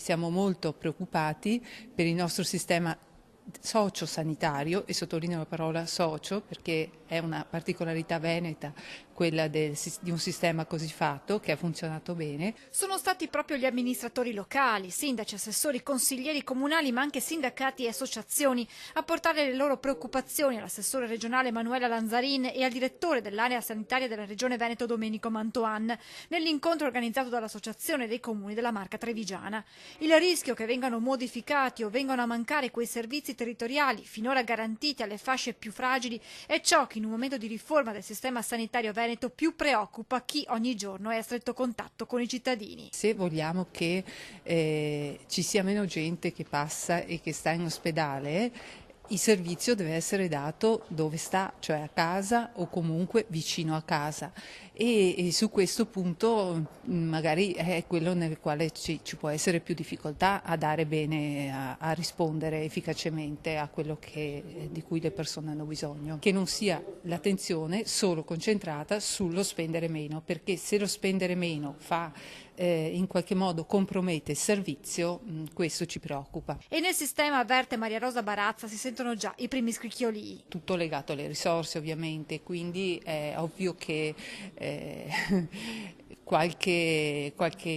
siamo molto preoccupati per il nostro sistema socio-sanitario, e sottolineo la parola socio perché è una particolarità veneta quella di un sistema così fatto, che ha funzionato bene. Sono stati proprio gli amministratori locali, sindaci, assessori, consiglieri comunali, ma anche sindacati e associazioni a portare le loro preoccupazioni all'assessore regionale Emanuela Lanzarin e al direttore dell'area sanitaria della regione Veneto Domenico Mantoan nell'incontro organizzato dall'Associazione dei Comuni della Marca Trevigiana. Il rischio che vengano modificati o vengano a mancare quei servizi territoriali finora garantiti alle fasce più fragili è ciò che in un momento di riforma del sistema sanitario veneto più preoccupa chi ogni giorno è a stretto contatto con i cittadini. Se vogliamo che ci sia meno gente che passa e che sta in ospedale, il servizio deve essere dato dove sta, cioè a casa o comunque vicino a casa, e su questo punto magari è quello nel quale ci può essere più difficoltà a dare bene, a rispondere efficacemente a quello di cui le persone hanno bisogno. Che non sia l'attenzione solo concentrata sullo spendere meno, perché se lo spendere meno in qualche modo compromette il servizio, questo ci preoccupa. E nel sistema, avverte Maria Rosa Barazza, si sentono già i primi scricchiolii. Tutto legato alle risorse ovviamente, quindi è ovvio che qualche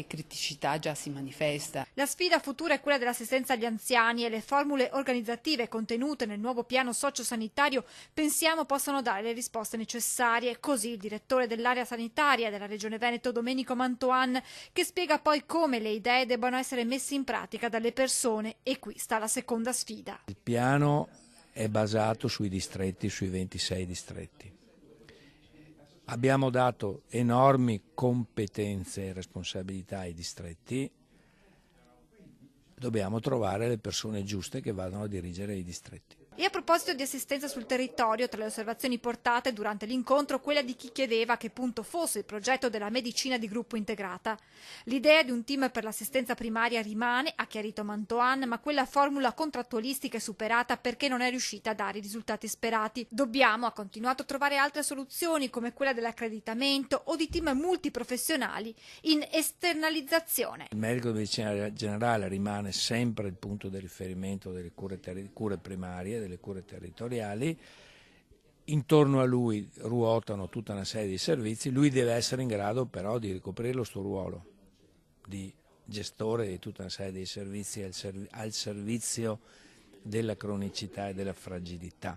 criticità già si manifesta. La sfida futura è quella dell'assistenza agli anziani e le formule organizzative contenute nel nuovo piano sociosanitario pensiamo possano dare le risposte necessarie. Così il direttore dell'area sanitaria della Regione Veneto Domenico Mantoan, che spiega poi come le idee debbano essere messe in pratica dalle persone, e qui sta la seconda sfida. Il piano è basato sui distretti, sui 26 distretti. Abbiamo dato enormi competenze e responsabilità ai distretti, dobbiamo trovare le persone giuste che vadano a dirigere i distretti. E a proposito di assistenza sul territorio, tra le osservazioni portate durante l'incontro, quella di chi chiedeva a che punto fosse il progetto della medicina di gruppo integrata. L'idea di un team per l'assistenza primaria rimane, ha chiarito Mantoan, ma quella formula contrattualistica è superata perché non è riuscita a dare i risultati sperati. Dobbiamo, ha continuato, a trovare altre soluzioni come quella dell'accreditamento o di team multiprofessionali in esternalizzazione. Il medico di medicina generale rimane sempre il punto di riferimento delle cure primarie, delle cure territoriali, intorno a lui ruotano tutta una serie di servizi, lui deve essere in grado però di ricoprire il suo ruolo di gestore di tutta una serie di servizi al servizio della cronicità e della fragilità.